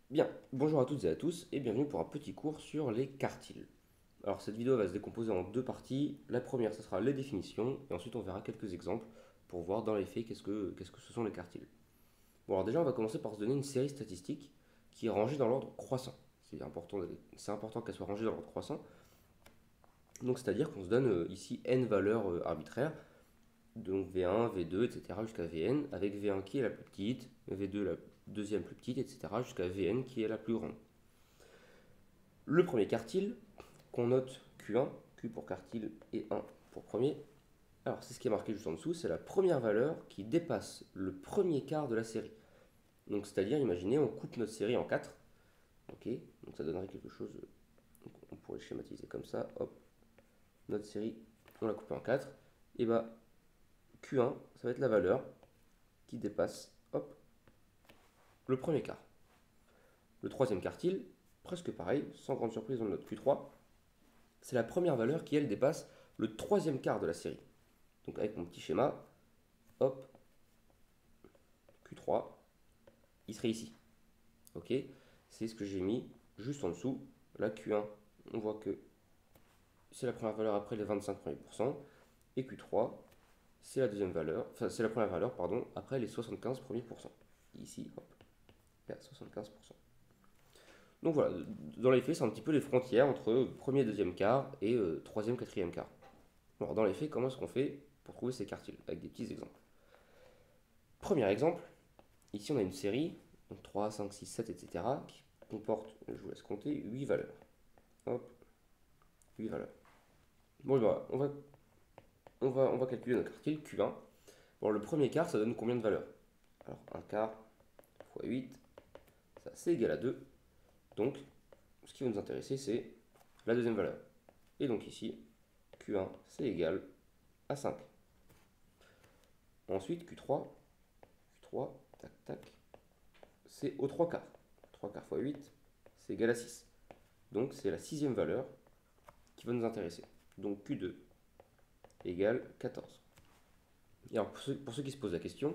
Bien, bonjour à toutes et à tous et bienvenue pour un petit cours sur les quartiles. Alors cette vidéo va se décomposer en deux parties. La première, ce sera les définitions et ensuite on verra quelques exemples pour voir dans les faits qu'est-ce que ce sont les quartiles. Bon alors déjà on va commencer par se donner une série statistique qui est rangée dans l'ordre croissant. C'est important qu'elle soit rangée dans l'ordre croissant. Donc c'est-à-dire qu'on se donne ici n valeurs arbitraires, donc V1, V2, etc. jusqu'à Vn, avec V1 qui est la plus petite, V2 la deuxième plus petite, etc. jusqu'à Vn qui est la plus grande. Le premier quartile, qu'on note Q1, Q pour quartile et 1 pour premier. Alors c'est ce qui est marqué juste en dessous, c'est la première valeur qui dépasse le premier quart de la série. Donc c'est-à-dire, imaginez, on coupe notre série en 4. Ok, donc ça donnerait quelque chose, donc on pourrait schématiser comme ça, hop, notre série, on l'a coupée en 4. Et bah Q1, ça va être la valeur qui dépasse, hop, le premier quart. Le troisième quartile, presque pareil, sans grande surprise, on le note Q3, c'est la première valeur qui, elle, dépasse le troisième quart de la série. Donc avec mon petit schéma, hop, Q3, il serait ici. Ok, c'est ce que j'ai mis juste en dessous. La Q1, on voit que c'est la première valeur après les 25 premiers pourcents. Et Q3, c'est la deuxième valeur, enfin c'est la première valeur, pardon, après les 75 premiers pourcents. Ici, hop, il y a 75%. Donc voilà, dans les faits, c'est un petit peu les frontières entre premier et deuxième quart et troisième, quatrième quart. Alors dans les faits, comment est-ce qu'on fait pour trouver ces quartiles? Avec des petits exemples. Premier exemple, ici on a une série, donc 3, 5, 6, 7, etc., qui comporte, je vous laisse compter, 8 valeurs. Hop, 8 valeurs. Bon, et voilà, on va calculer notre quartile Q1. Bon, le premier quart, ça donne combien de valeurs? Alors, un quart fois 8, ça c'est égal à 2. Donc, ce qui va nous intéresser, c'est la deuxième valeur. Et donc ici, Q1, c'est égal à 5. Ensuite, Q3, tac, tac, c'est au 3 quarts. 3 quarts fois 8, c'est égal à 6. Donc, c'est la sixième valeur qui va nous intéresser. Donc, Q2 égale 14. Et alors, pour ceux qui se posent la question,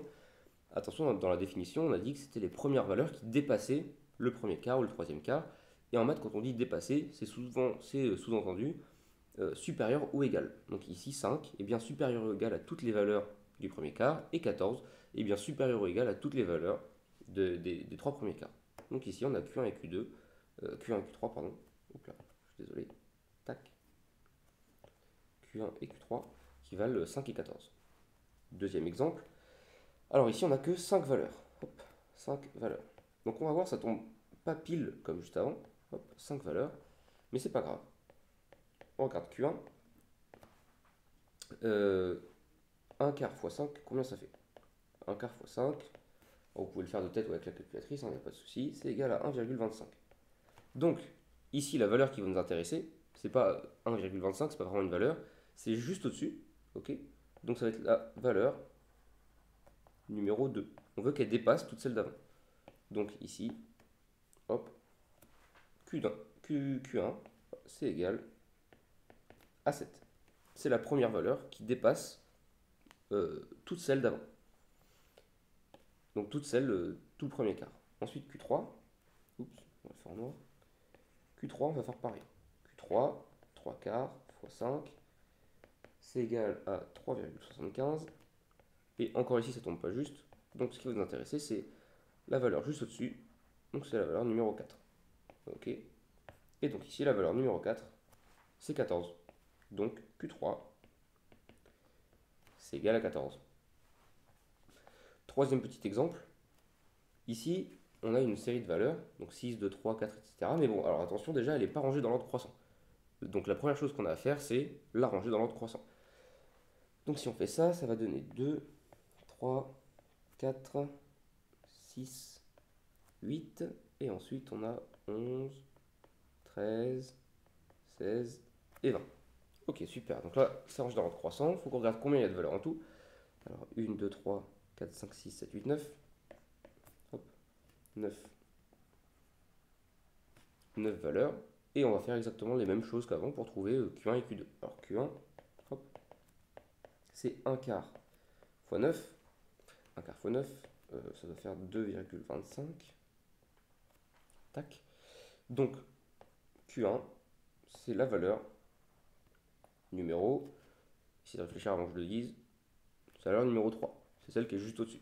attention, dans la définition, on a dit que c'était les premières valeurs qui dépassaient le premier quart ou le troisième quart. Et en maths, quand on dit dépasser, c'est sous-entendu supérieur ou égal. Donc ici, 5 est bien supérieur ou égal à toutes les valeurs du premier quart, et 14 est bien supérieur ou égal à toutes les valeurs des trois premiers quarts. Donc ici, on a Q1 et Q2, Q1 et Q3, pardon. Oups là, je suis désolé. Tac. Q1 et Q3 qui valent 5 et 14. Deuxième exemple. Alors ici, on n'a que 5 valeurs. Hop, 5 valeurs. Donc on va voir, ça tombe pas pile comme juste avant. Hop, 5 valeurs. Mais c'est pas grave. On regarde Q1. 1 quart fois 5, combien ça fait? 1 quart fois 5. Vous pouvez le faire de tête ou avec la calculatrice, il n'y a pas de souci. C'est égal à 1,25. Donc, ici, la valeur qui va nous intéresser, c'est pas 1,25, c'est pas vraiment une valeur, c'est juste au-dessus. Ok, donc ça va être la valeur numéro 2. On veut qu'elle dépasse toutes celles d'avant. Donc ici, hop, Q1, c'est égal à 7. C'est la première valeur qui dépasse toutes celles d'avant. Donc toutes celles, tout le premier quart. Ensuite Q3, oups, on va faire en noir. Q3, on va faire pareil. Q3, 3 quarts fois 5, c'est égal à 3,75. Et encore ici, ça tombe pas juste. Donc ce qui va nous intéresser, c'est la valeur juste au-dessus. Donc c'est la valeur numéro 4. Ok. Et donc ici, la valeur numéro 4, c'est 14. Donc Q3, c'est égal à 14. Troisième petit exemple. Ici, on a une série de valeurs, donc 6, 2, 3, 4, etc. Mais bon, alors attention, déjà, elle n'est pas rangée dans l'ordre croissant. Donc la première chose qu'on a à faire, c'est la ranger dans l'ordre croissant. Donc si on fait ça, ça va donner 2, 3, 4, 6, 8. Et ensuite, on a 11, 13, 16 et 20. Ok, super. Donc là, c'est rangé dans l'ordre croissant. Il faut qu'on regarde combien il y a de valeurs en tout. Alors 1, 2, 3, 4, 5, 6, 7, 8, 9. Hop, 9. 9 valeurs. Et on va faire exactement les mêmes choses qu'avant pour trouver Q1 et Q2. Alors Q1, hop, c'est 1 quart fois 9. 1 quart fois 9, ça doit faire 2,25. Tac. Donc, Q1, c'est la valeur numéro, essayer de réfléchir avant que je le dise, c'est la valeur numéro 3. C'est celle qui est juste au-dessus.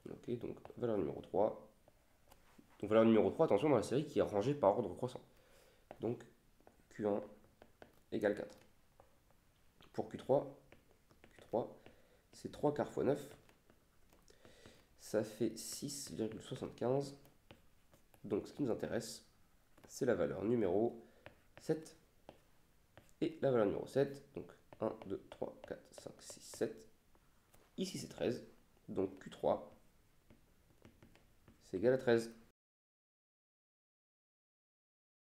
Ok, donc valeur numéro 3. Donc valeur numéro 3, attention, dans la série qui est rangée par ordre croissant. Donc Q1 égale 4. Pour Q3, c'est 3 quarts fois 9. Ça fait 6,75. Donc ce qui nous intéresse, c'est la valeur numéro 7. Et la valeur numéro 7, donc 1, 2, 3, 4, 5, 6, 7. Ici c'est 13. Donc Q3, c'est égal à 13.